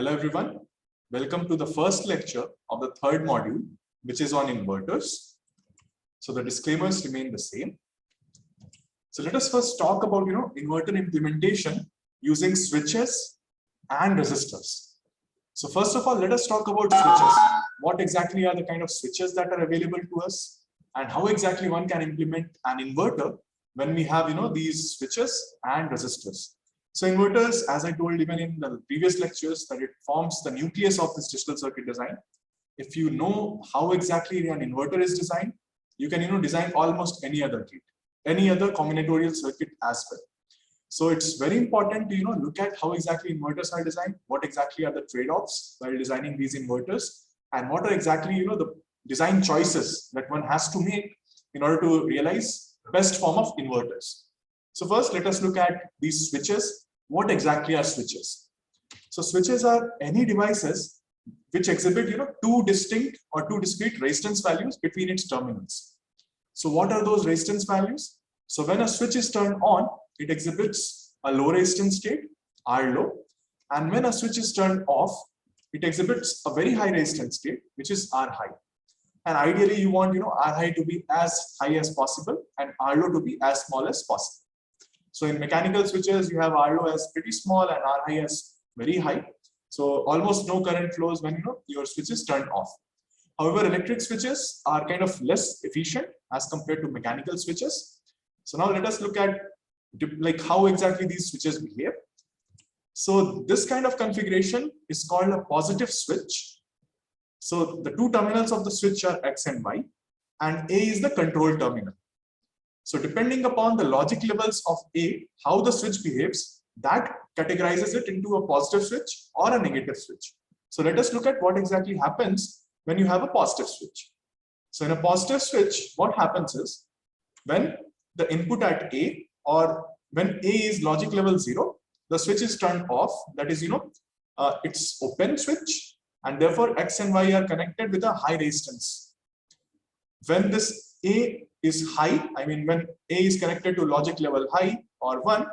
Hello everyone, welcome to the first lecture of the third module, which is on inverters. So the disclaimers remain the same. So let us first talk about inverter implementation using switches and resistors. So first of all, let us talk about switches. What exactly are the kind of switches that are available to us, and how exactly one can implement an inverter when we have these switches and resistors. So inverters, as I told even in the previous lectures, that it forms the nucleus of this digital circuit design. If you know how exactly an inverter is designed, you can design almost any other gate, any other combinatorial circuit as well. So it's very important to look at how exactly inverters are designed, what exactly are the trade-offs while designing these inverters, and what are exactly the design choices that one has to make in order to realize the best form of inverters. So first, let us look at these switches. What exactly are switches? So switches are any devices which exhibit two distinct or two discrete resistance values between its terminals. So what are those resistance values? So when a switch is turned on, it exhibits a low resistance state, R low, and when a switch is turned off, it exhibits a very high resistance state, which is R high. And ideally, you want R high to be as high as possible and R low to be as small as possible. So in mechanical switches, you have R low as pretty small and R high as very high. So almost no current flows when your switch is turned off. However, electric switches are kind of less efficient as compared to mechanical switches. So now let us look at how exactly these switches behave. So this kind of configuration is called a positive switch. So the two terminals of the switch are X and Y, and A is the control terminal. So depending upon the logic levels of A, how the switch behaves, that categorizes it into a positive switch or a negative switch. So let us look at what exactly happens when you have a positive switch. So in a positive switch, what happens is when the input at A, or when A is logic level 0, the switch is turned off. That is, it's open switch, and therefore X and Y are connected with a high resistance. When this A is high, I mean when A is connected to logic level high or 1,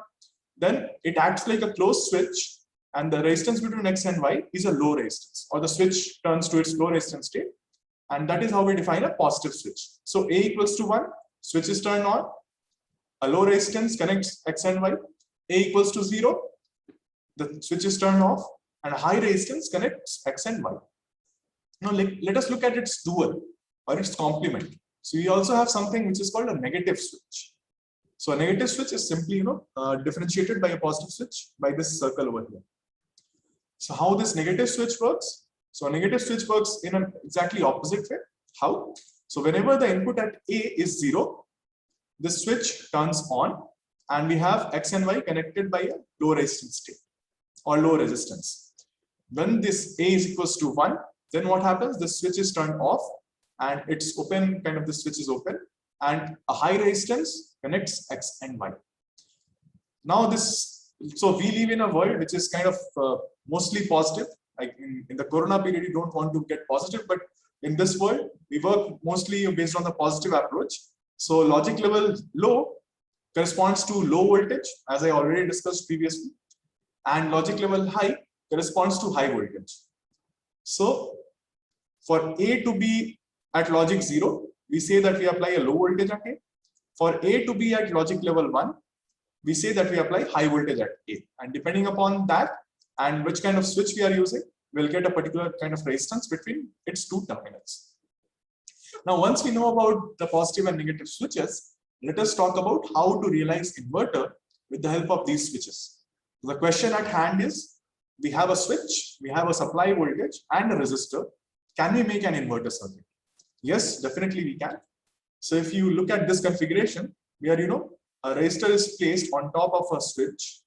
then it acts like a closed switch, and the resistance between X and Y is a low resistance, or the switch turns to its low resistance state, and that is how we define a positive switch. So A equals to 1, switch is turned on, a low resistance connects X and Y, A equals to 0, the switch is turned off, and a high resistance connects X and Y. Now let us look at its dual or its complement. So we also have something which is called a negative switch. So a negative switch is simply differentiated by a positive switch by this circle over here. So how this negative switch works? So a negative switch works in an exactly opposite way. How? So whenever the input at A is 0, the switch turns on, and we have X and Y connected by a low resistance state or low resistance. When this A is equals to 1, then what happens? The switch is turned off, and it's open, kind of the switch is open, and a high resistance connects X and Y. Now so we live in a world which is kind of mostly positive. Like in the corona period, you don't want to get positive, but in this world, we work mostly based on the positive approach. So logic level low corresponds to low voltage, as I already discussed previously, and logic level high corresponds to high voltage. So for A to be at logic 0, we say that we apply a low voltage at A. For A to be at logic level 1, we say that we apply high voltage at A. And depending upon that and which kind of switch we are using, we'll get a particular kind of resistance between its two terminals. Now, once we know about the positive and negative switches, let us talk about how to realize inverter with the help of these switches. The question at hand is, we have a switch, we have a supply voltage and a resistor. Can we make an inverter circuit? Yes, definitely we can. So if you look at this configuration, where a resistor is placed on top of a switch,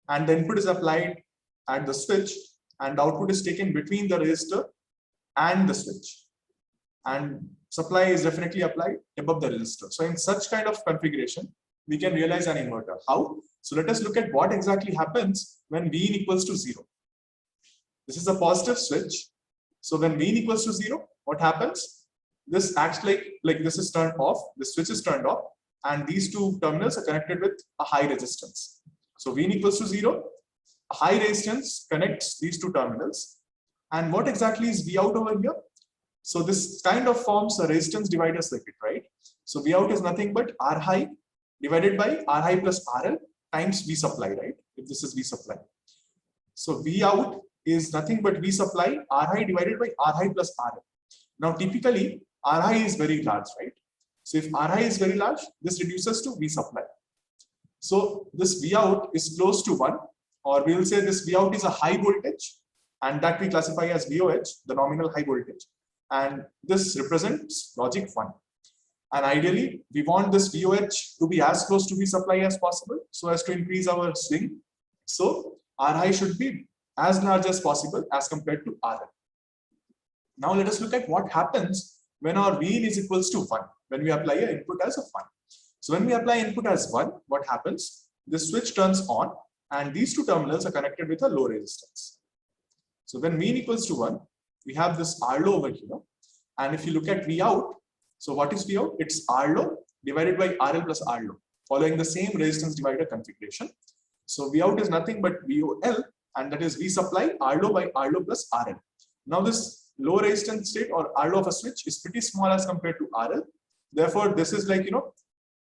and the input is applied at the switch, and the output is taken between the resistor and the switch, and supply is definitely applied above the resistor. So in such kind of configuration, we can realize an inverter. How? So let us look at what exactly happens when Vin equals to 0. This is a positive switch. So when Vin equals to 0, what happens? This acts like this is turned off, the switch is turned off, and these two terminals are connected with a high resistance. So Vin equals to 0, high resistance connects these two terminals. And what exactly is V out over here? So this kind of forms a resistance divider circuit, right? So V out is nothing but R high divided by R high plus RL times V supply, right? If this is V supply. So V out is nothing but V supply R high divided by R high plus RL. Now typically R high is very large, right? So if R high is very large, this reduces to V supply. So this V out is close to 1, or we will say this V out is a high voltage, and that we classify as VOH, the nominal high voltage. And this represents logic 1. And ideally, we want this VOH to be as close to V supply as possible so as to increase our swing. So R high should be as large as possible as compared to RL. Now let us look at what happens when our V is equals to 1, when we apply an input as a 1. So when we apply input as 1, what happens? This switch turns on and these two terminals are connected with a low resistance. So when V equals to 1, we have this R low over here. And if you look at V out, so what is V out? It's R low divided by RL plus R low, following the same resistance divider configuration. So V out is nothing but VOL, and that is V supply R low by R low plus RL. Now this low resistance state or R low of a switch is pretty small as compared to RL. Therefore, this is like,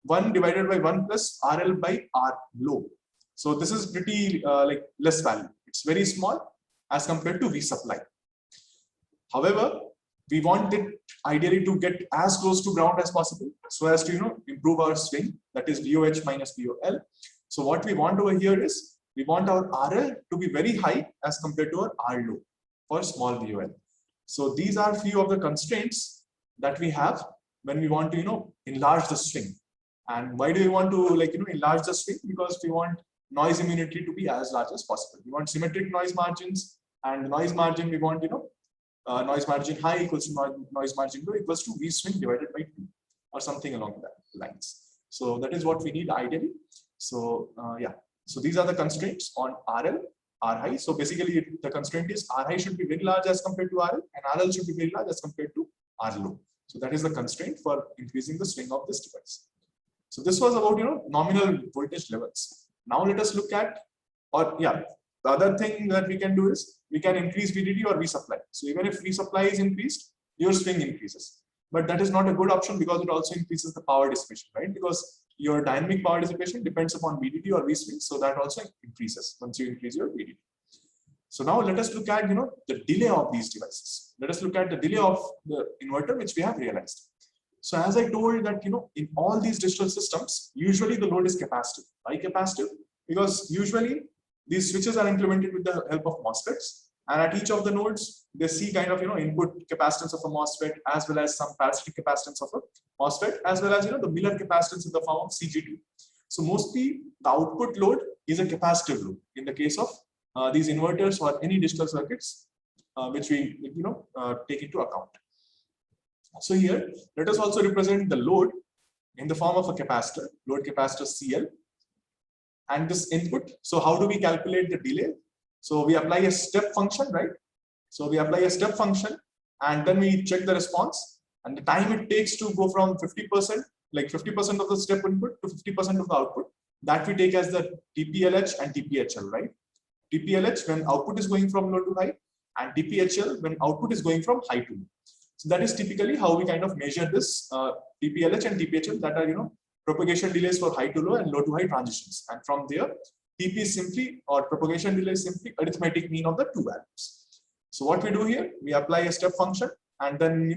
1 divided by 1 plus RL by R low. So this is pretty like less value. It's very small as compared to V supply. However, we want it ideally to get as close to ground as possible so as to improve our swing, that is VOH minus VOL. So what we want over here is we want our RL to be very high as compared to our R low for small VOL. So these are few of the constraints that we have when we want to enlarge the swing. And why do we want to enlarge the swing? Because we want noise immunity to be as large as possible. We want symmetric noise margins, and the noise margin we want noise margin high equals to noise margin low equals to V swing divided by 2 or something along that lines. So that is what we need ideally. So yeah, so these are the constraints on RL, R high. So basically the constraint is R high should be very large as compared to RL, and RL should be very large as compared to R low. So that is the constraint for increasing the swing of this device. So this was about nominal voltage levels. Now let us look at, the other thing that we can do is we can increase VDD or V supply. So even if V supply is increased, your swing increases. But that is not a good option because it also increases the power dissipation, right? Because your dynamic power dissipation depends upon VDD or V swing, so that also increases once you increase your VDD. So now let us look at the delay of these devices. Let us look at the delay of the inverter, which we have realized. So as I told that in all these digital systems, usually the load is capacitive. Why capacitive? Because usually these switches are implemented with the help of MOSFETs, and at each of the nodes they see kind of input capacitance of a MOSFET as well as some parasitic capacitance of a MOSFET as well as the Miller capacitance in the form of CGT. So mostly the output load is a capacitive load in the case of these inverters or any digital circuits which we take into account. So here let us also represent the load in the form of a capacitor, load capacitor CL, and this input. So how do we calculate the delay? So we apply a step function, right? So we apply a step function and then we check the response, and the time it takes to go from 50%, like 50% of the step input to 50% of the output, that we take as the TPLH and TPHL, right? TPLH when output is going from low to high, and TPHL when output is going from high to low. So that is typically how we kind of measure this TPLH and TPHL, that are propagation delays for high to low and low to high transitions. And from there, TP is simply, or propagation delay is simply arithmetic mean of the two values. So what we do here, we apply a step function, and then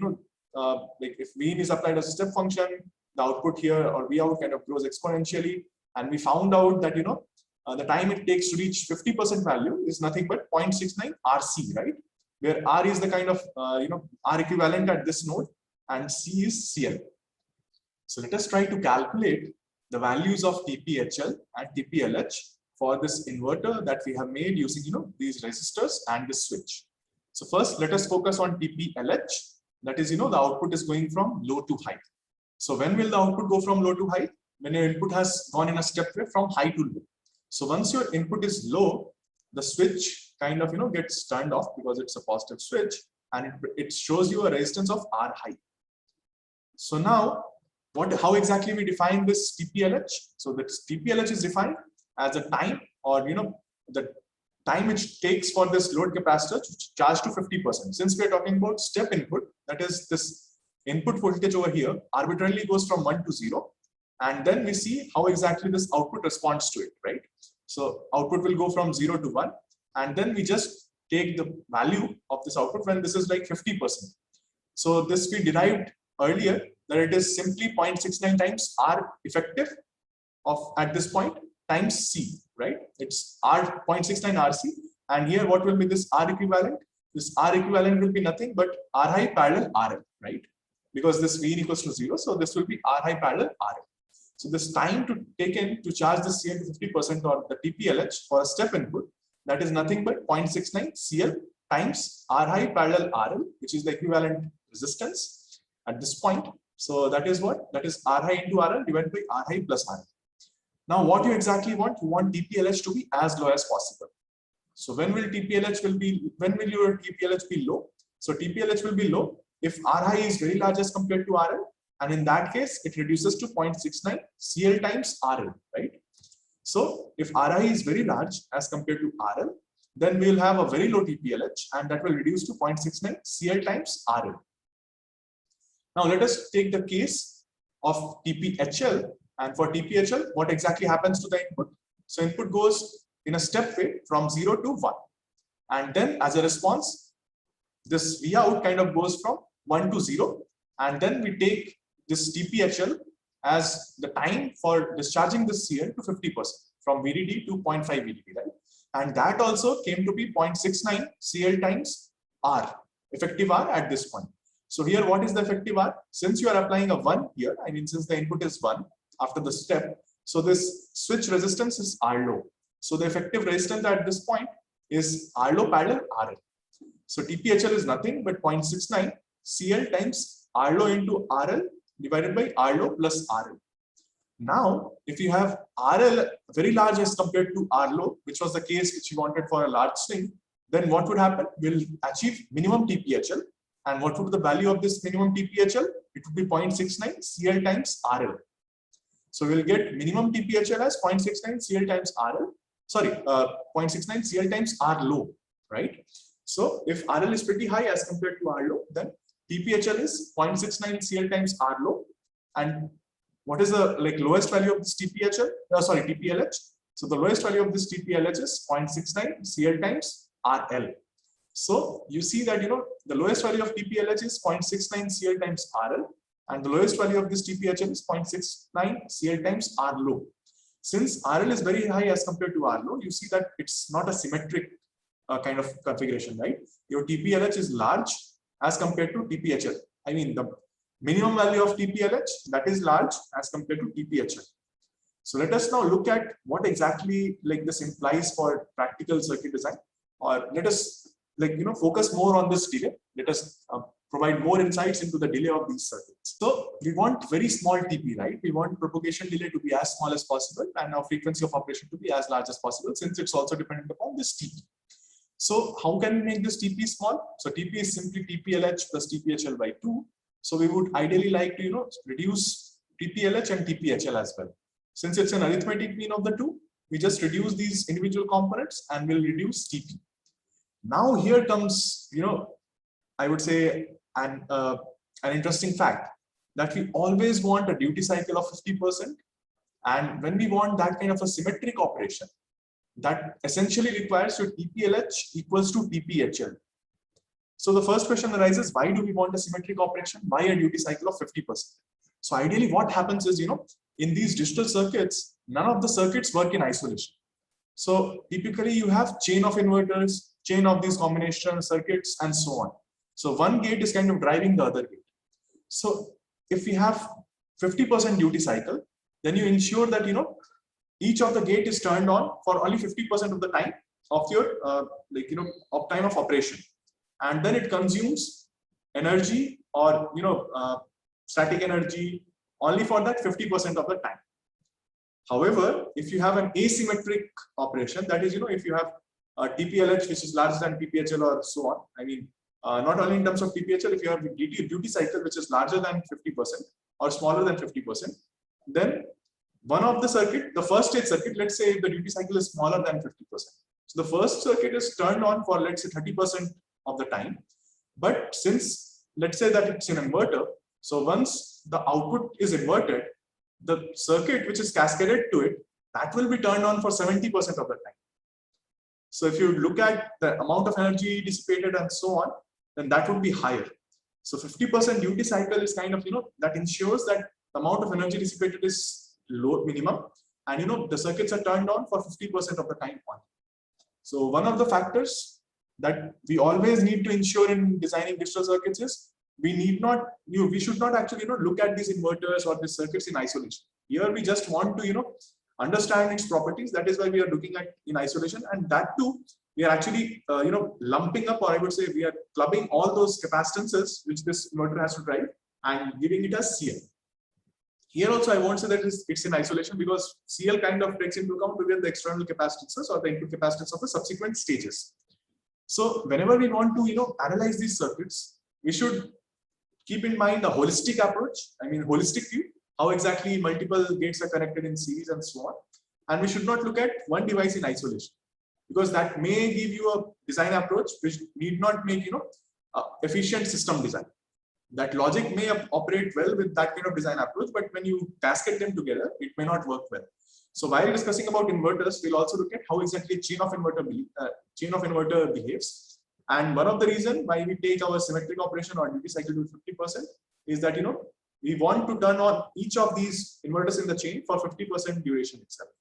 like if mean is applied as a step function, the output here or V out kind of grows exponentially, and we found out that the time it takes to reach 50% value is nothing but 0.69 RC, right? Where R is the kind of R equivalent at this node, and C is CL. So let us try to calculate the values of TPHL and TPLH for this inverter that we have made using these resistors and this switch. So first let us focus on TPLH, that is the output is going from low to high. So when will the output go from low to high? When your input has gone in a step way from high to low. So once your input is low, the switch kind of gets turned off because it's a positive switch, and it shows you a resistance of R high. So now how exactly we define this TPLH? So this TPLH is defined as a time, or the time it takes for this load capacitor to charge to 50%. Since we are talking about step input, that is this input voltage over here arbitrarily goes from 1 to 0, and then we see how exactly this output responds to it, right? So output will go from 0 to 1, and then we just take the value of this output when this is like 50%. So this we derived earlier that it is simply 0.69 times R effective of at this point times C, right? It's R 0.69 RC, and here what will be this R equivalent? This R equivalent will be nothing but R high parallel RL, right? Because this V equals to 0, so this will be R high parallel RL. So this time to take in to charge the CL to 50% or the TPLH for a step input, that is nothing but 0.69 CL times R high parallel RL, which is the equivalent resistance at this point. So that is what? That is R high into RL divided by R high plus RL. Now what you exactly want? You want TPLH to be as low as possible. So when will TPLH when will your TPLH be low? So TPLH will be low if R high is very large as compared to RL, and in that case it reduces to 0.69 CL times RL, right? So if RI is very large as compared to RL, then we will have a very low TPLH, and that will reduce to 0.69 CL times RL. Now let us take the case of TPHL, and for TPHL, what exactly happens to the input? So input goes in a step way from 0 to 1, and then as a response, this V out kind of goes from 1 to 0, and then we take this TPHL as the time for discharging this CL to 50% from VDD to 0.5 VDD, right? And that also came to be 0.69 CL times R, effective R at this point. So here, what is the effective R? Since you are applying a 1 here, I mean, since the input is 1 after the step, so this switch resistance is R low. So the effective resistance at this point is R low parallel RL. So TPHL is nothing but 0.69 CL times R low into RL divided by R low plus RL. Now, if you have RL very large as compared to R low, which was the case which you wanted for a large swing, then what would happen? We'll achieve minimum TPHL. And what would be the value of this minimum TPHL? It would be 0.69 CL times RL. So we'll get minimum TPHL as 0.69 CL times RL. Sorry, 0.69 CL times R low, right? So if RL is pretty high as compared to R low, then TPHL is 0.69 CL times R low. And what is the lowest value of this TPHL? TPLH. So the lowest value of this TPLH is 0.69 CL times RL. So you see that the lowest value of TPLH is 0.69 CL times RL, and the lowest value of this TPHL is 0.69 CL times R low. Since RL is very high as compared to R low, you see that it's not a symmetric kind of configuration, right? Your TPLH is large as compared to TPHL. I mean, the minimum value of TPLH, that is large as compared to TPHL. So let us now look at what exactly this implies for practical circuit design, or let us focus more on this delay. Let us provide more insights into the delay of these circuits. So we want very small TP, right? We want propagation delay to be as small as possible and our frequency of operation to be as large as possible, since it's also dependent upon this TP. So how can we make this TP small? So TP is simply TPLH plus TPHL by 2. So we would ideally like to reduce TPLH and TPHL as well. Since it's an arithmetic mean of the two, we just reduce these individual components and we'll reduce TP. Now here comes I would say an interesting fact that we always want a duty cycle of 50%, and when we want that kind of a symmetric operation, that essentially requires your TPLH equals to TPHL. So the first question arises, why do we want a symmetric operation? Why a duty cycle of 50%? So ideally what happens is, in these digital circuits, none of the circuits work in isolation. So typically you have chain of inverters, chain of these combination circuits, and so on. So one gate is kind of driving the other gate. So if we have 50% duty cycle, then you ensure that each of the gate is turned on for only 50% of the time of your of time of operation, and then it consumes energy or static energy only for that 50% of the time. However, if you have an asymmetric operation, that is if you have a TPLH which is larger than TPHL or so on, I mean not only in terms of TPHL, if you have a duty cycle which is larger than 50% or smaller than 50%, then one of the circuit, the first stage circuit, let's say if the duty cycle is smaller than 50%, So the first circuit is turned on for, let's say, 30% of the time. But since, let's say that it's an inverter, so once the output is inverted, the circuit which is cascaded to it, that will be turned on for 70% of the time. So if you look at the amount of energy dissipated and so on, then that would be higher. So 50% duty cycle is kind of, that ensures that the amount of energy dissipated is low minimum, and the circuits are turned on for 50% of the time on. So one of the factors that we always need to ensure in designing digital circuits is we should not actually look at these inverters or these circuits in isolation. Here we just want to understand its properties. That is why we are looking at in isolation, and that too we are actually lumping up, or I would say we are clubbing all those capacitances which this inverter has to drive and giving it as CL. Here also I won't say that it's in isolation, because CL kind of takes into account the external capacitances or the input capacitance of the subsequent stages. So whenever we want to analyze these circuits, we should keep in mind a holistic approach. I mean holistic view, how exactly multiple gates are connected in series and so on. And we should not look at one device in isolation, because that may give you a design approach which need not make efficient system design. That logic may operate well with that kind of design approach, but when you cascade them together, it may not work well. So while discussing about inverters, we'll also look at how exactly a chain of inverter behaves. And one of the reasons why we take our symmetric operation or duty cycle to 50% is that we want to turn on each of these inverters in the chain for 50% duration itself,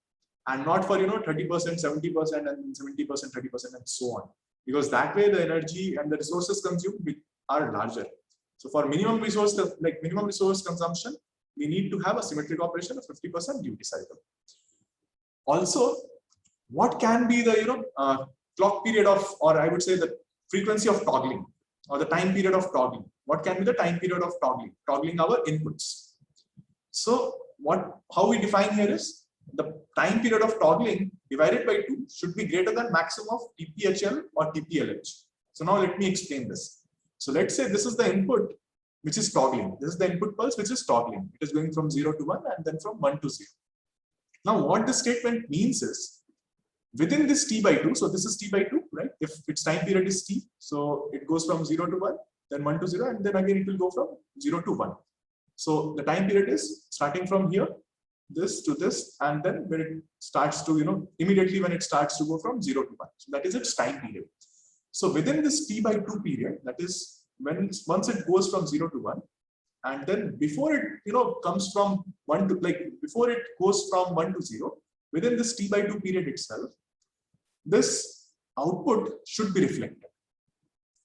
and not for 30%, 70%, and 70%, 30%, and so on. Because that way the energy and the resources consumed are larger. So for minimum resource consumption, we need to have a symmetric operation of 50% duty cycle. Also, what can be the clock period of, or I would say the frequency of toggling, or the time period of toggling? What can be the time period of toggling our inputs? So how we define here is the time period of toggling divided by 2 should be greater than maximum of TPHL or TPLH. So now let me explain this. So let's say this is the input which is toggling. This is the input pulse which is toggling. It is going from 0 to 1 and then from 1 to 0. Now what this statement means is, within this T by 2, so this is T by 2, right? If its time period is T, so it goes from 0 to 1, then 1 to 0, and then again it will go from 0 to 1. So the time period is starting from here, this to this, and then when it starts to, immediately when it starts to go from 0 to 1. So that is its time period. So within this T by 2 period, that is once it goes from 0 to 1, and then before it comes from 1 to, before it goes from 1 to 0, within this T by 2 period itself, this output should be reflected.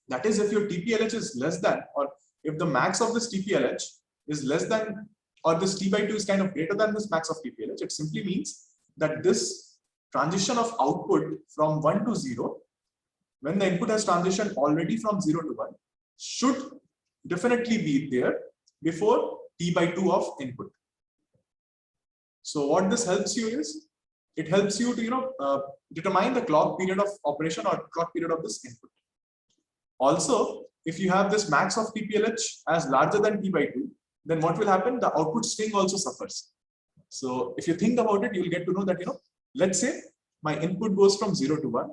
That is, if your TPLH is less than, or if the max of this TPLH is less than, or this T by 2 is kind of greater than this max of TPLH, it simply means that this transition of output from 1 to 0, when the input has transitioned already from 0 to 1, should definitely be there before T by 2 of input. So what this helps you is, it helps you to determine the clock period of operation or clock period of this input. Also, if you have this max of TPLH as larger than T by 2, then what will happen? The output swing also suffers. So if you think about it, you will get to know that let's say my input goes from 0 to 1.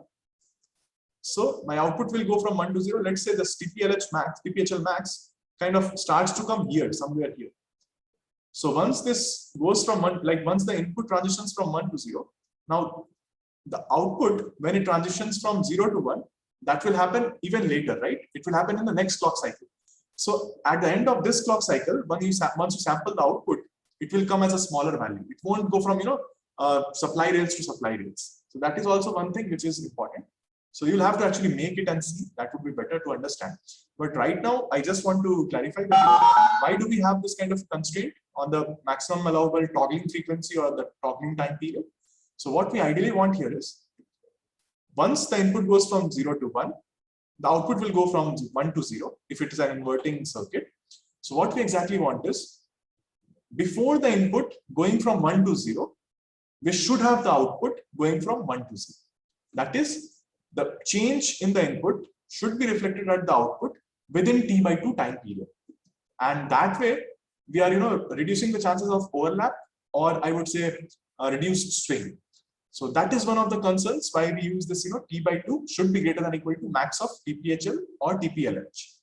So my output will go from 1 to 0. Let's say the TPHL max kind of starts to come here, somewhere here. So once this goes from 1, once the input transitions from 1 to 0, now the output, when it transitions from 0 to 1, that will happen even later, right? It will happen in the next clock cycle. So at the end of this clock cycle, once you sample the output, it will come as a smaller value. It won't go from supply rails to supply rails. So that is also one thing which is important. So you'll have to actually make it and see. That would be better to understand. But right now, I just want to clarify that why do we have this kind of constraint on the maximum allowable toggling frequency or the toggling time period? So what we ideally want here is, once the input goes from 0 to 1, the output will go from 1 to 0 if it is an inverting circuit. So what we exactly want is, before the input going from 1 to 0, we should have the output going from 1 to 0. That is, the change in the input should be reflected at the output within T by 2 time period. And that way, we are reducing the chances of overlap, or I would say reduced swing. So that is one of the concerns why we use this, T by 2 should be greater than or equal to max of TPHL or TPLH.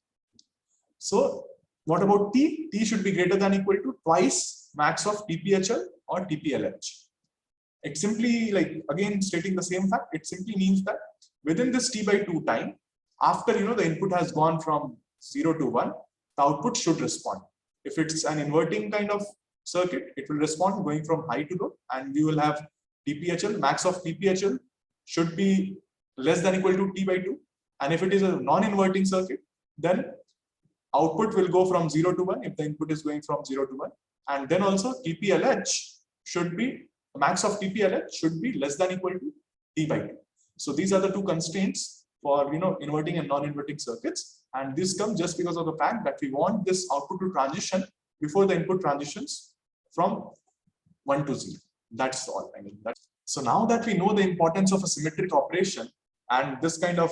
So what about T? T should be greater than or equal to twice max of TPHL or TPLH. It simply, like again stating the same fact, it simply means that within this T by 2 time, after the input has gone from 0 to 1, the output should respond. If it's an inverting kind of circuit, it will respond going from high to low, and we will have TPHL, max of TPHL should be less than or equal to T by 2. And if it is a non-inverting circuit, then output will go from 0 to 1 if the input is going from 0 to 1. And then also TPLH should be, max of TPLH should be less than or equal to T by 2. So these are the two constraints for inverting and non-inverting circuits. And this comes just because of the fact that we want this output to transition before the input transitions from 1 to 0. That's all. So now that we know the importance of a symmetric operation and this kind of,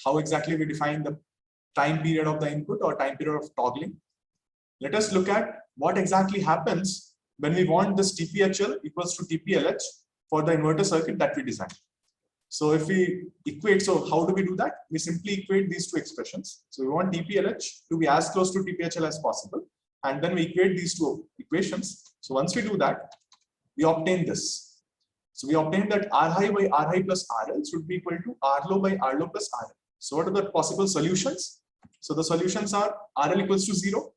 how exactly we define the time period of the input or time period of toggling, let us look at what exactly happens when we want this TPHL equals to TPLH for the inverter circuit that we designed. So if we equate, so how do we do that? We simply equate these two expressions. So we want TPLH to be as close to TPHL as possible. And then we equate these two equations. So once we do that, we obtain this. So we obtain that R high by R high plus RL should be equal to R low by R low plus RL. So what are the possible solutions? So the solutions are RL equals to 0,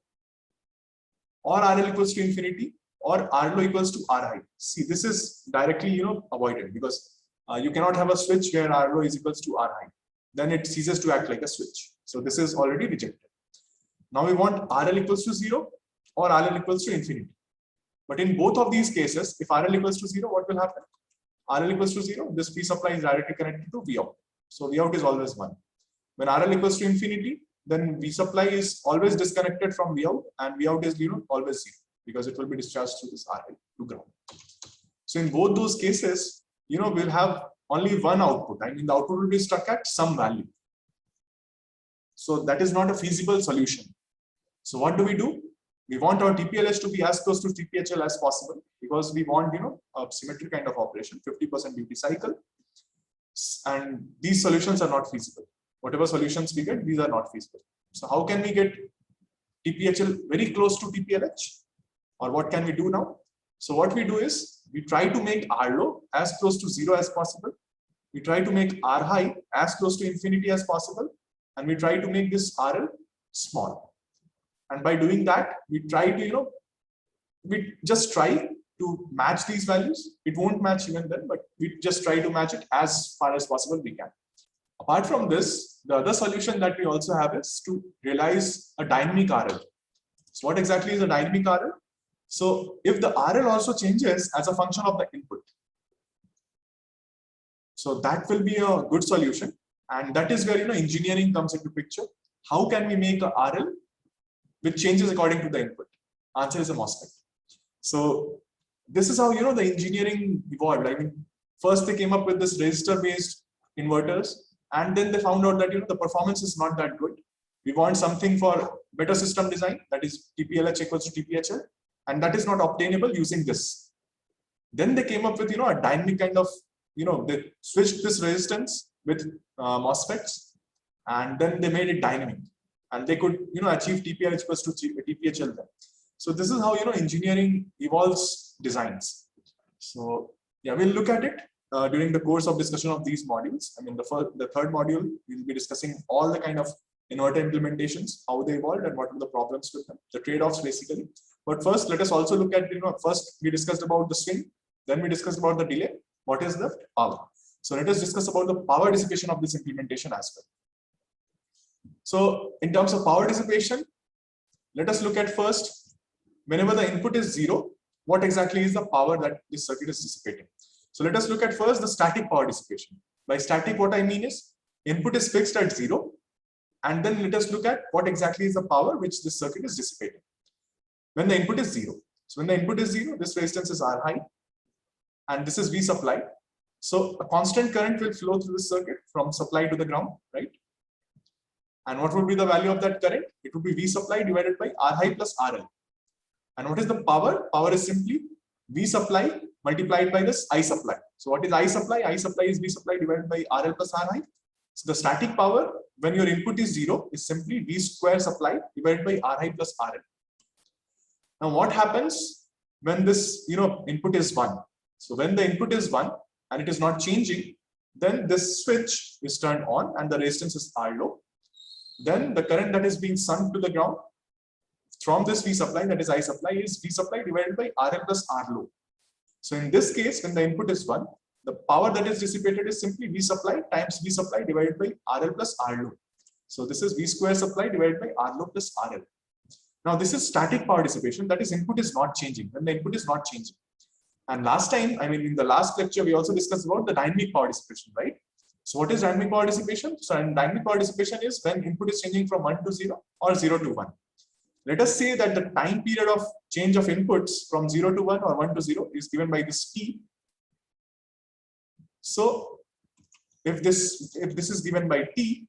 or RL equals to infinity, or R low equals to R high. See, this is directly avoided because you cannot have a switch where R low is equals to R high. Then it ceases to act like a switch. So this is already rejected. Now we want RL equals to 0 or RL equals to infinity. But in both of these cases, if RL equals to 0, what will happen? RL equals to 0, this P supply is directly connected to V out. So V out is always 1. When RL equals to infinity, then V supply is always disconnected from V out, and V out is always 0 because it will be discharged through this RL to ground. So in both those cases, we'll have only one output. I mean, the output will be stuck at some value. So that is not a feasible solution. So what do? We want our TPLH to be as close to TPHL as possible because we want, a symmetric kind of operation, 50% duty cycle. And these solutions are not feasible. Whatever solutions we get, these are not feasible. So how can we get TPHL very close to TPLH? Or what can we do now? So what we do is we try to make R low as close to 0 as possible. We try to make R high as close to infinity as possible. And we try to make this RL small. And by doing that, we try to, we just try to match these values. It won't match even then, but we just try to match it as far as possible we can. Apart from this, the other solution that we also have is to realize a dynamic RL. So what exactly is a dynamic RL? So if the RL also changes as a function of the input, so that will be a good solution. And that is where engineering comes into picture. How can we make a RL which changes according to the input? Answer is a MOSFET. So this is how the engineering evolved. I mean, first they came up with this resistor-based inverters, and then they found out that the performance is not that good. We want something for better system design, that is TPLH equals to TPHL, and that is not obtainable using this. Then they came up with a dynamic kind of they switched this resistance with MOSFETs, and then they made it dynamic. And they could achieve TPLH equals to TPHL then. So this is how engineering evolves designs. So yeah, we'll look at it during the course of discussion of these modules. I mean, the third module, we'll be discussing all the kind of inverter implementations, how they evolved and what are the problems with them, the trade-offs basically. But first, let us also look at, first we discussed about the swing, then we discussed about the delay. What is the power? So let us discuss about the power dissipation of this implementation as well. So in terms of power dissipation, let us look at first, whenever the input is 0, what exactly is the power that this circuit is dissipating? So let us look at first the static power dissipation. By static, what I mean is input is fixed at 0, and then let us look at what exactly is the power which this circuit is dissipating. When the input is 0. So when the input is 0, this resistance is R high, and this is V supply. So a constant current will flow through this circuit from supply to the ground, right? And what would be the value of that current? It would be V supply divided by R high plus RL. And what is the power? Power is simply V supply multiplied by this I supply. So what is I supply? I supply is V supply divided by RL plus RI. So the static power when your input is 0 is simply V square supply divided by RI plus RL. Now what happens when this input is 1? So when the input is 1 and it is not changing, then this switch is turned on and the resistance is R low. Then the current that is being sunk to the ground from this V supply, that is I supply, is V supply divided by RL plus R low. So in this case, when the input is 1, the power that is dissipated is simply V supply times V supply divided by RL plus R low. So this is V square supply divided by R low plus RL. Now this is static power dissipation, that is input is not changing, when the input is not changing. And last time, in the last lecture, we also discussed about the dynamic power dissipation, right? So what is dynamic power dissipation? So dynamic power dissipation is when input is changing from 1 to 0 or 0 to 1. Let us say that the time period of change of inputs from 0 to 1 or 1 to 0 is given by this t. So if this is given by t,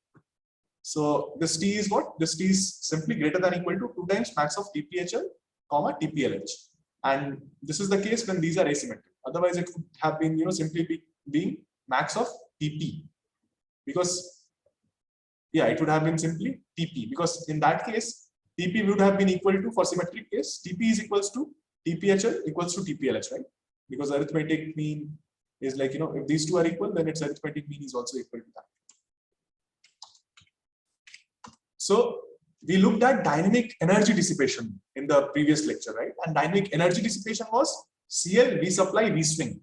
so this t is what? This t is simply greater than or equal to 2 times max of TPHL, TPLH. And this is the case when these are asymmetric. Otherwise, it would have been simply being max of TP, because it would have been simply TP, because in that case TP would have been equal to, for symmetric case, TP is equals to TPHL equals to TPLH, right? Because arithmetic mean is like if these two are equal, then its arithmetic mean is also equal to that. So we looked at dynamic energy dissipation in the previous lecture, right? And dynamic energy dissipation was CL V supply V swing.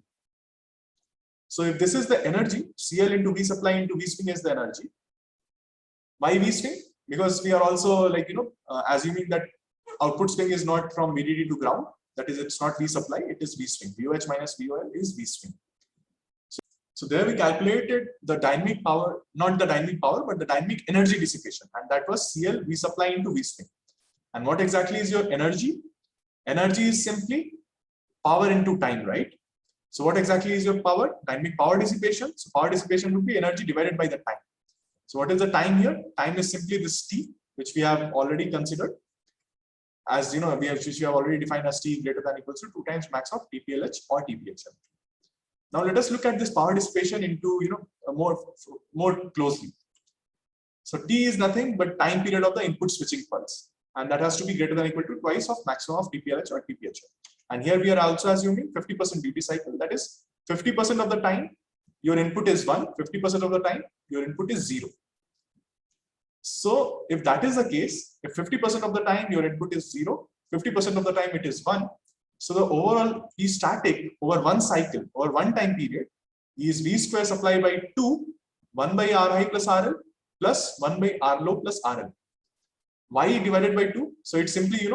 So if this is the energy, CL into V supply into V swing is the energy. Why V swing? Because we are also assuming that output swing is not from VDD to ground. That is, it's not V supply, it is V swing. VOH minus VOL is V swing. So there we calculated the dynamic power, not the dynamic power, but the dynamic energy dissipation. And that was CL V supply into V swing. And what exactly is your energy? Energy is simply power into time, right? So what exactly is your power? Dynamic power dissipation. So power dissipation would be energy divided by the time. So what is the time here? Time is simply this t, which we have already considered as which we have already defined as t greater than or equals to 2 times max of TPLH or TPHL. Now let us look at this power dissipation into more closely. So t is nothing but time period of the input switching pulse, and that has to be greater than or equal to twice of maximum of TPLH or TPHL. And here we are also assuming 50% duty cycle, that is 50% of the time your input is 1, 50% of the time your input is 0. So if that is the case, if 50% of the time your input is 0, 50% of the time it is 1, so the overall P static over one cycle or one time period is V square supply by 2, 1 by Ri plus RL plus 1 by R low plus RL. Why divided by 2? So it's simply,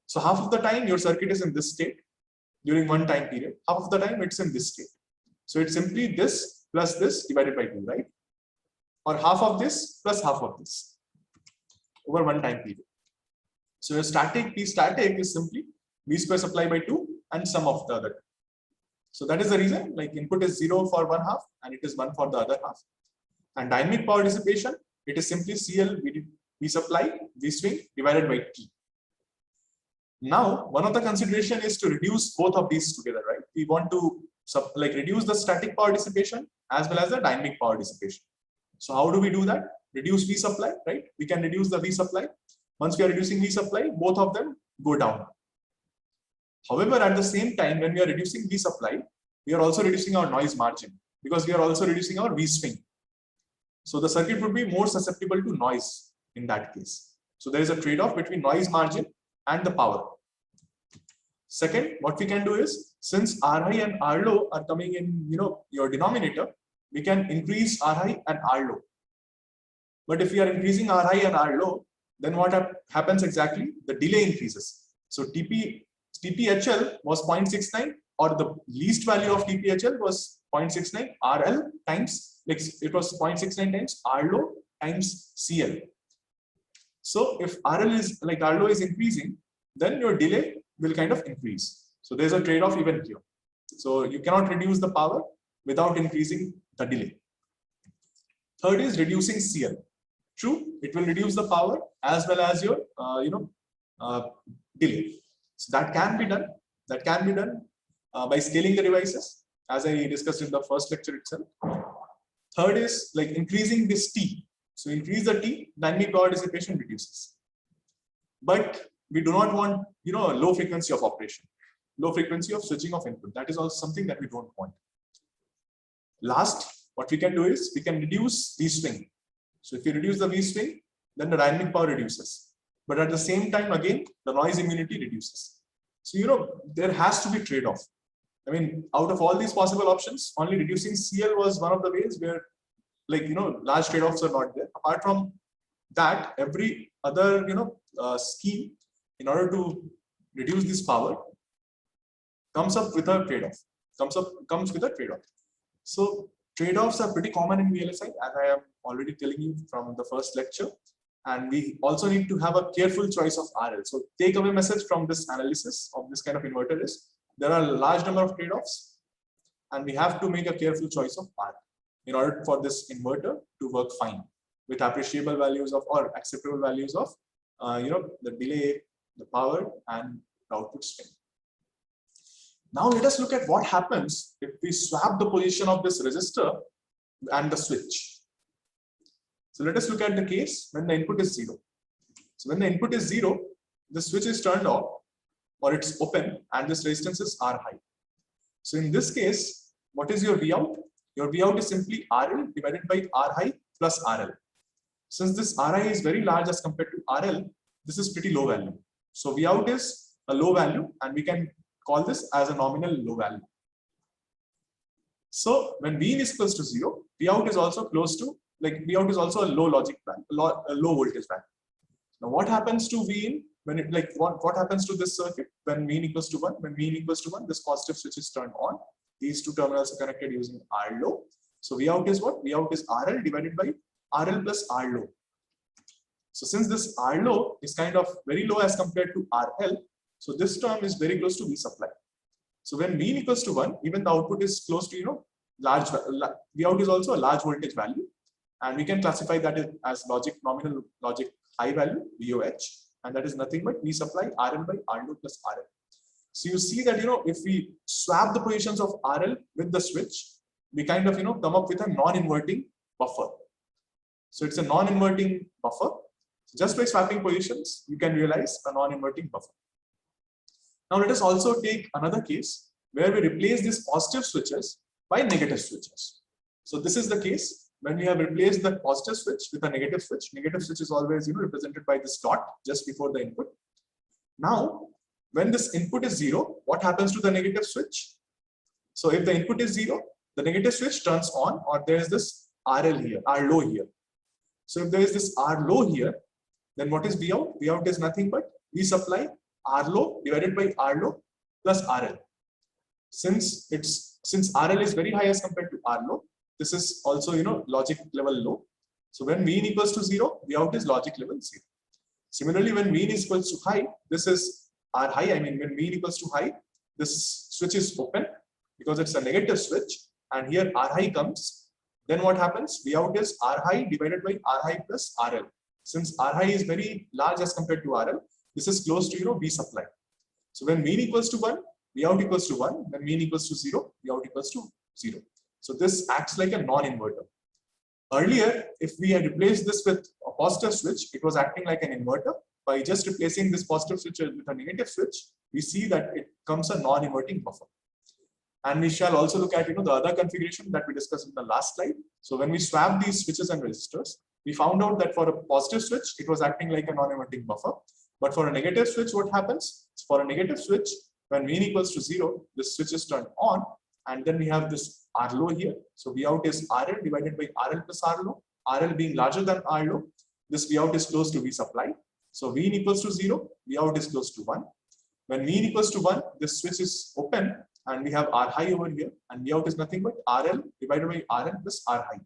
so half of the time your circuit is in this state during one time period, half of the time it's in this state. So it's simply this plus this divided by 2, right? Or half of this plus half of this over one time period. So your static P static is simply V square supply by 2 and sum of the other. So that is the reason, like input is 0 for one half and it is 1 for the other half. And dynamic power dissipation, it is simply CL V supply V swing divided by T. Now, one of the consideration is to reduce both of these together, right? We want to reduce the static power dissipation as well as the dynamic power dissipation. So how do we do that? Reduce V supply, right? We can reduce the V supply. Once we are reducing V supply, both of them go down. However, at the same time, when we are reducing V supply, we are also reducing our noise margin because we are also reducing our V swing. So the circuit would be more susceptible to noise in that case. So there is a trade-off between noise margin and the power. Second, what we can do is, since Ri and R low are coming in, your denominator, we can increase Ri and R low. But if we are increasing Ri and R low, then what happens exactly? The delay increases. So TPHL was 0.69, or the least value of TPHL was 0.69 RL times, it was 0.69 times R low times CL. So if R low is increasing, then your delay will kind of increase. So there's a trade-off even here. So you cannot reduce the power without increasing the delay. Third is reducing CL. True, it will reduce the power as well as your delay. So that can be done. by scaling the devices, as I discussed in the first lecture itself. Third is like increasing this T. So increase the T, dynamic power dissipation reduces. But we do not want, a low frequency of operation, low frequency of switching of input. That is also something that we don't want. Last, what we can do is we can reduce V swing. So if you reduce the V swing, then the dynamic power reduces. But at the same time, again, the noise immunity reduces. So, there has to be trade-off. I mean, out of all these possible options, only reducing CL was one of the ways where, large trade-offs are not there. Apart from that, every other, scheme in order to reduce this power comes up with a trade-off. Comes with a trade-off. So trade-offs are pretty common in VLSI, as I am already telling you from the first lecture. And we also need to have a careful choice of RL. So takeaway message from this analysis of this kind of inverter is there are a large number of trade-offs, and we have to make a careful choice of RL in order for this inverter to work fine with appreciable values of or acceptable values of the delay, the power, and the output swing. Now let us look at what happens if we swap the position of this resistor and the switch. So let us look at the case when the input is 0. So when the input is 0, the switch is turned off or it's open and this resistance is R high. So in this case, what is your Vout? Your Vout is simply RL divided by R high plus RL. Since this Ri is very large as compared to RL, this is pretty low value. So Vout is a low value and we can call this as a nominal low value. So when Vin is equals to 0, Vout is also close to, Vout is also a low logic value, a low voltage value. Now what happens to Vin when it what happens to this circuit when Vin equals to 1? When Vin equals to 1, this positive switch is turned on. These two terminals are connected using R low. So Vout is what? Vout is RL divided by RL plus R low. So since this R low is kind of very low as compared to RL, so this term is very close to V supply. So when Vin equals to 1, even the output is close to large. Vout is also a large voltage value, and we can classify that as nominal logic high value VOH, and that is nothing but V supply RL by R low plus RL. So you see that if we swap the positions of RL with the switch, we kind of come up with a non-inverting buffer. So it's a non-inverting buffer. So just by swapping positions, you can realize a non-inverting buffer. Now let us also take another case where we replace these positive switches by negative switches. So this is the case when we have replaced the positive switch with a negative switch. Negative switch is always represented by this dot just before the input. Now when this input is 0, what happens to the negative switch? So if the input is 0, the negative switch turns on, or there is this RL here, R low here. So if there is this R low here, then what is Vout? Vout is nothing but V supply R low divided by R low plus RL. Since RL is very high as compared to R low, this is also logic level low. So when Vin equals to 0, Vout is logic level 0. Similarly, when Vin is equals to high, this is R high. I mean, when Vin equals to high, this switch is open because it's a negative switch, and here R high comes. Then what happens? Vout is R high divided by R high plus RL. Since R high is very large as compared to RL, this is close to V supply. So when Vin equals to 1, Vout equals to 1. When Vin equals to 0, Vout equals to 0. So this acts like a non-inverter. Earlier, if we had replaced this with a positive switch, it was acting like an inverter. By just replacing this positive switch with a negative switch, we see that it comes a non-inverting buffer. And we shall also look at the other configuration that we discussed in the last slide. So when we swap these switches and resistors, we found out that for a positive switch, it was acting like a non-inverting buffer. But for a negative switch, what happens? For a negative switch, when Vin equals to 0, this switch is turned on, and then we have this R low here. So Vout is RL divided by RL plus R low. RL being larger than R low, this Vout is close to V supply. So Vin equals to 0, Vout is close to 1. When Vin equals to 1, this switch is open, and we have R high over here, and Vout is nothing but RL divided by RL plus R high.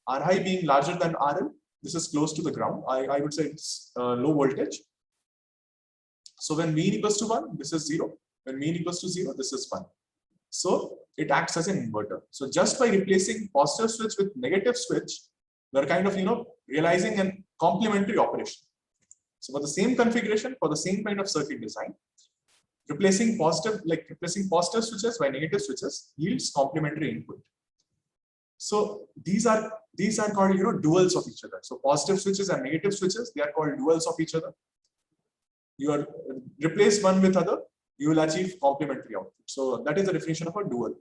R high being larger than RL, this is close to the ground. I would say it's low voltage. So when Vin equals to 1, this is 0. When Vin equals to 0, this is 1. So it acts as an inverter. So just by replacing positive switch with negative switch, we're kind of realizing a complementary operation. So for the same configuration, for the same kind of circuit design, replacing positive switches by negative switches yields complementary input. So these are called duals of each other. So positive switches and negative switches, they are called duals of each other. You are replace one with other, you will achieve complementary output. So that is the definition of a dual.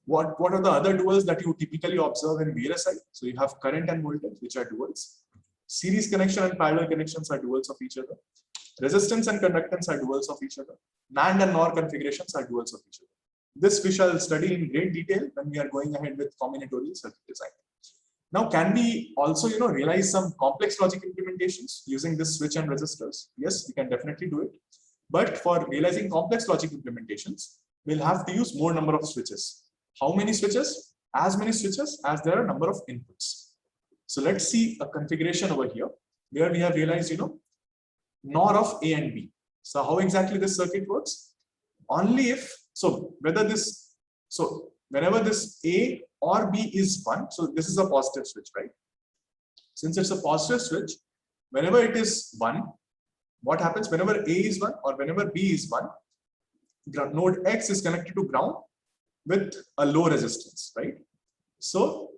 What are the other duals that you typically observe in VLSI? So you have current and voltage, which are duals. Series connection and parallel connections are duals of each other. Resistance and conductance are duals of each other. NAND and NOR configurations are duals of each other. This we shall study in great detail when we are going ahead with combinatorial circuit design. Now, can we also realize some complex logic implementations using this switch and resistors? Yes, we can definitely do it. But for realizing complex logic implementations, we'll have to use more number of switches. How many switches? As many switches as there are number of inputs. So let's see a configuration over here where we have realized NOR of A and B. So how exactly this circuit works? Only if whenever this A or B is 1, so this is a positive switch, right? Since it's a positive switch, whenever it is 1, what happens? Whenever A is 1 or whenever B is 1, node X is connected to ground with a low resistance, right? So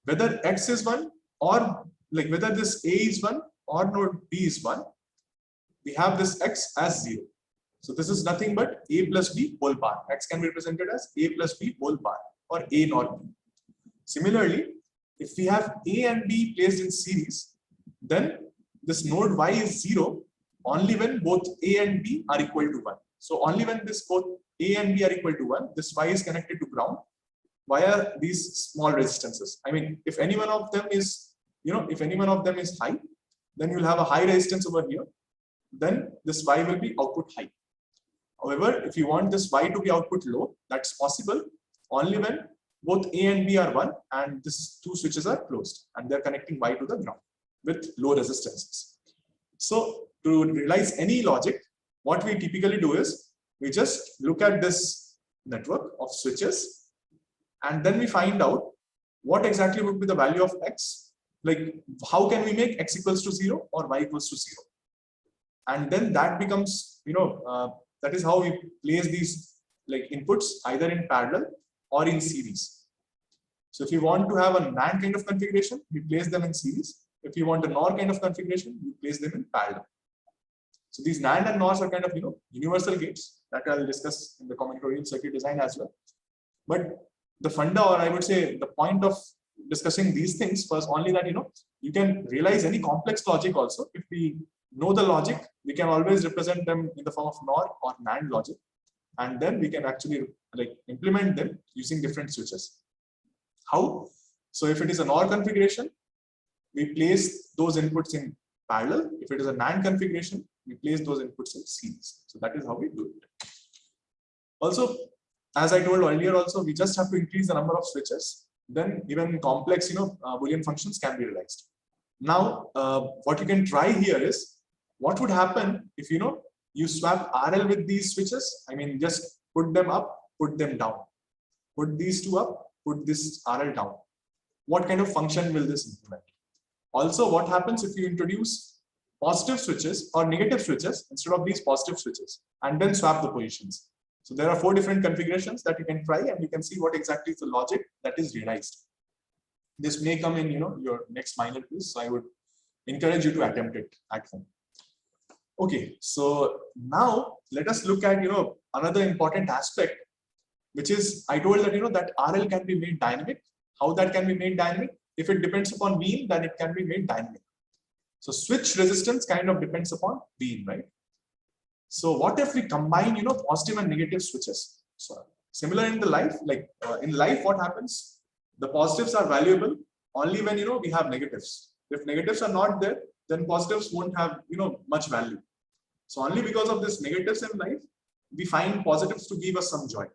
whether X is 1 or whether this A is 1 or node B is 1, we have this X as 0. So this is nothing but A plus B whole bar. X can be represented as A plus B whole bar or A nor B. Similarly, if we have A and B placed in series, then this node Y is 0 only when both A and B are equal to 1. So only when both A and B are equal to 1, this Y is connected to ground via these small resistances. I mean, if any one of them is, high, then you'll have a high resistance over here. Then this Y will be output high. However, if you want this Y to be output low, that's possible only when both A and B are 1 and these two switches are closed and they're connecting Y to the ground with low resistances. So to realize any logic, what we typically do is we just look at this network of switches and then we find out what exactly would be the value of X. Like how can we make X equals to 0 or Y equals to 0? And then that becomes, that is how we place these inputs either in parallel or in series. So if you want to have a NAND kind of configuration, we place them in series. If you want a NOR kind of configuration, we place them in parallel. So these NAND and NORs are kind of universal gates that I'll discuss in the combinatorial circuit design as well. But the funda, or I would say the point of discussing these things was only that you can realize any complex logic also. If we know the logic, we can always represent them in the form of NOR or NAND logic, and then we can actually implement them using different switches. How? So if it is a NOR configuration, we place those inputs in parallel. If it is a NAND configuration, we place those inputs in series. So that is how we do it. Also, as I told earlier, also we just have to increase the number of switches. Then even complex Boolean functions can be realized. Now, what you can try here is what would happen if you swap RL with these switches. I mean, just put them up, put them down, put these two up, put this RL down. What kind of function will this implement? Also, what happens if you introduce positive switches or negative switches instead of these positive switches and then swap the positions? So there are 4 different configurations that you can try, and you can see what exactly is the logic that is realized. This may come in your next minor quiz, so I would encourage you to attempt it at home. Okay, so now let us look at another important aspect, which is I told that that RL can be made dynamic. How that can be made dynamic? If it depends upon Vin, then it can be made dynamic. So switch resistance kind of depends upon Vin, right? So what if we combine positive and negative switches? So similar in the life, in life, what happens? The positives are valuable only when we have negatives. If negatives are not there, then positives won't have much value. So only because of this negatives in life, we find positives to give us some joy.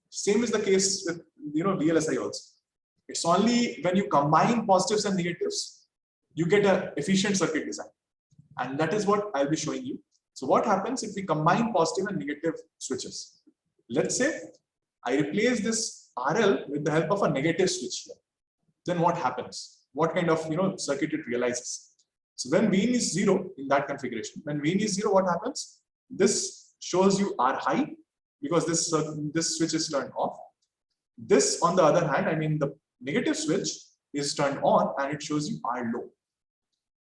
Same is the case with VLSI also. It's only when you combine positives and negatives, you get an efficient circuit design. And that is what I'll be showing you. So what happens if we combine positive and negative switches? Let's say I replace this RL with the help of a negative switch here. Then what happens? What kind of circuit it realizes? So when Vin is 0 in that configuration, when Vin is 0, what happens? This shows you R high because this switch is turned off. This, on the other hand, I mean the negative switch is turned on and it shows you R low.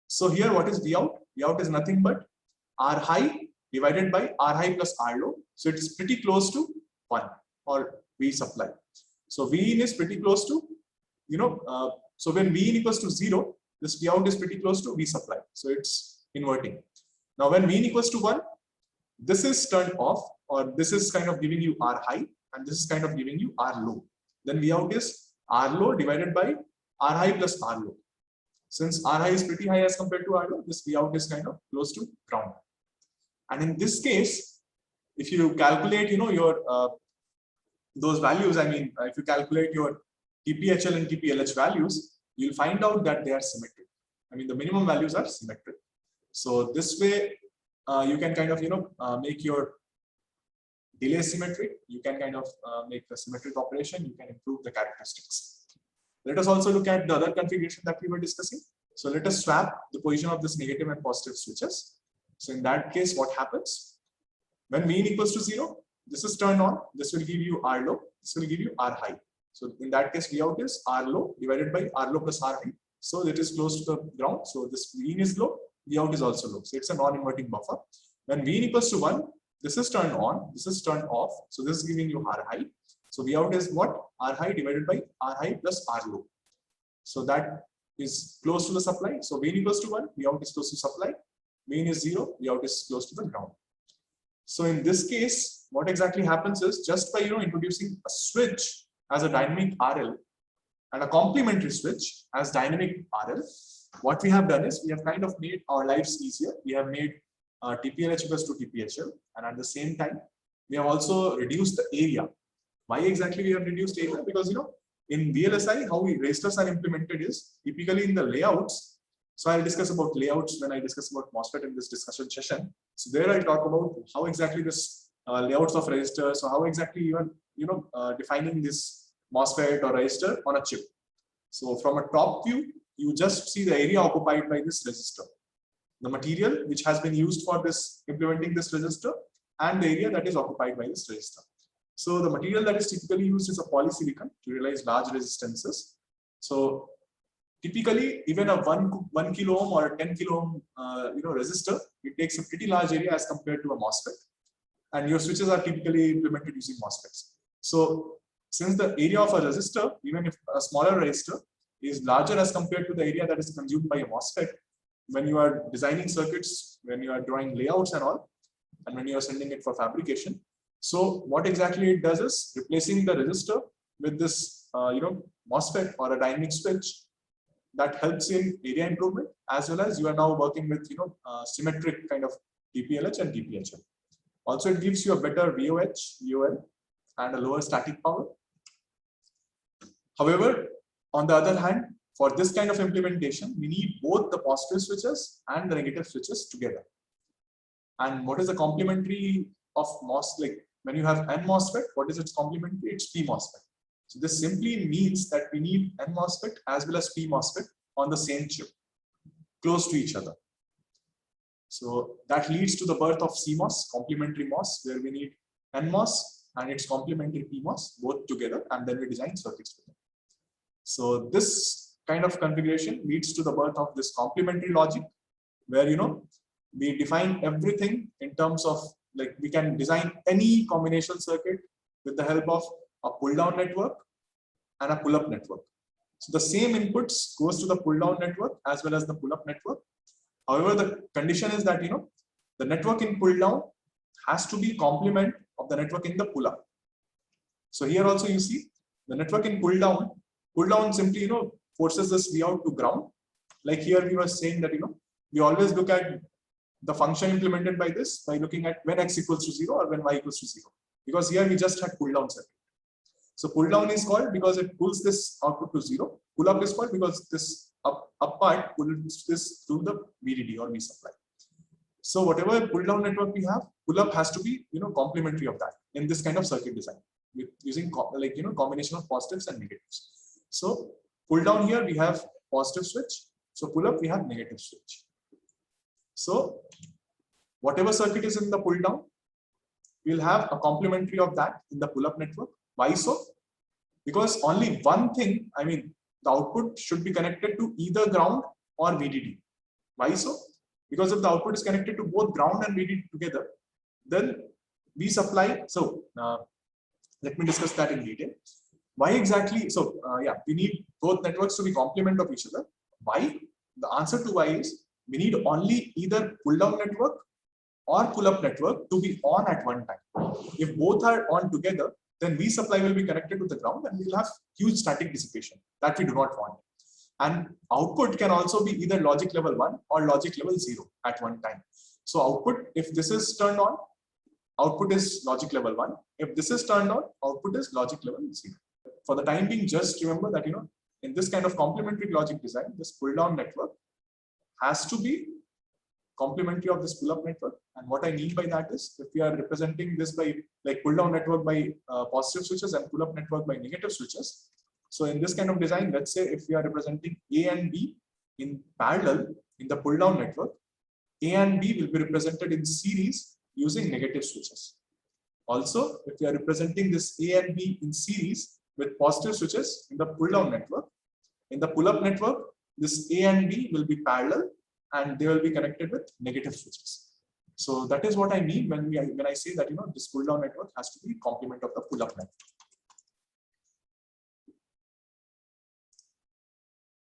So here what is V out? V out is nothing but R high divided by R high plus R low. So it is pretty close to 1 or V supply. So V in is pretty close to, so when V in equals to 0, this V out is pretty close to V supply. So it's inverting. Now when V in equals to 1, this is turned off, or this is kind of giving you R high and this is kind of giving you R low. Then V out is R low divided by R high plus R low. Since R high is pretty high as compared to R low, this V out is kind of close to ground. And in this case, if you calculate, your those values, I mean, if you calculate your TPHL and TPLH values, you'll find out that they are symmetric. I mean, the minimum values are symmetric. So this way, you can kind of, make your delay symmetric. You can kind of make a symmetric operation. You can improve the characteristics. Let us also look at the other configuration that we were discussing. So let us swap the position of this negative and positive switches. So in that case, what happens? When V in equals to 0, this is turned on. This will give you R low. This will give you R high. So in that case, V out is R low divided by R low plus R high. So it is close to the ground. So this V in is low, V out is also low. So it's a non-inverting buffer. When V in equals to 1, this is turned on, this is turned off. So this is giving you R high. So V out is what? R high divided by R high plus R low. So that is close to the supply. So V in equals to 1, V out is close to supply. V in is 0, V out is close to the ground. So in this case, what exactly happens is just by introducing a switch as a dynamic RL and a complementary switch as dynamic RL, what we have done is we have kind of made our lives easier. We have made TPLH equals to TPHL, and at the same time, we have also reduced the area. Why exactly we have reduced area? Because in VLSI, how resistors are implemented is typically in the layouts. So I'll discuss about layouts when I discuss about MOSFET in this discussion session. So there I talk about how exactly this layouts of resistors, so how exactly you are defining this MOSFET or resistor on a chip. So from a top view, you just see the area occupied by this resistor, the material which has been used for this implementing this resistor, and the area that is occupied by this resistor. So the material that is typically used is a polysilicon to realize large resistances. So typically, even a 1 kilo ohm or a 10 kilo ohm resistor, it takes a pretty large area as compared to a MOSFET. And your switches are typically implemented using MOSFETs. So since the area of a resistor, even if a smaller resistor, is larger as compared to the area that is consumed by a MOSFET, when you are designing circuits, when you are drawing layouts and all, and when you are sending it for fabrication. So what exactly it does is replacing the resistor with this MOSFET or a dynamic switch that helps in area improvement, as well as you are now working with symmetric kind of TPLH and TPHL. Also, it gives you a better VOH, VOL, and a lower static power. However, on the other hand, for this kind of implementation, we need both the positive switches and the negative switches together. And what is the complementary of MOS? Like when you have N MOSFET, what is its complementary? It's P MOSFET. So this simply means that we need N MOSFET as well as P MOSFET on the same chip, close to each other. So that leads to the birth of CMOS, complementary MOS, where we need NMOS and its complementary PMOS both together, and then we design circuits with them. So this kind of configuration leads to the birth of this complementary logic, where we define everything in terms of, like, we can design any combinational circuit with the help of a pull-down network and a pull-up network. So the same inputs goes to the pull-down network as well as the pull-up network. However, the condition is that the network in pull-down has to be complement of the network in the pull-up. So here also you see the network in pull-down simply forces this V out to ground. Like here we were saying that we always look at the function implemented by this by looking at when x equals to 0 or when y equals to 0, because here we just had pull-down circuit. So pull-down is called because it pulls this output to 0. Pull-up is called because this up part pulls this through the VDD or V supply. So whatever pull-down network we have, pull-up has to be complementary of that in this kind of circuit design, with using combination of positives and negatives. So pull-down here we have positive switch. So pull-up we have negative switch. So whatever circuit is in the pull-down, we'll have a complementary of that in the pull-up network. Why so? Because only one thing, I mean, the output should be connected to either ground or VDD. Why so? Because if the output is connected to both ground and VDD together, then we supply. So let me discuss that in detail. Why exactly? So yeah, we need both networks to be complement of each other. Why? The answer to why is we need only either pull-down network or pull-up network to be on at one time. If both are on together, then V supply will be connected to the ground and we'll have huge static dissipation that we do not want. And output can also be either logic level 1 or logic level 0 at one time. So output, if this is turned on, output is logic level 1. If this is turned on, output is logic level 0. For the time being, just remember that, in this kind of complementary logic design, this pull-down network has to be complementary of this pull-up network. And what I mean by that is, if we are representing this by like pull-down network by positive switches and pull-up network by negative switches. So in this kind of design, let's say if we are representing A and B in parallel in the pull-down network, A and B will be represented in series using negative switches. Also, if we are representing this A and B in series with positive switches in the pull-down network, in the pull-up network, this A and B will be parallel and they will be connected with negative switches. So that is what I mean when I say that this pull-down network has to be complement of the pull-up network.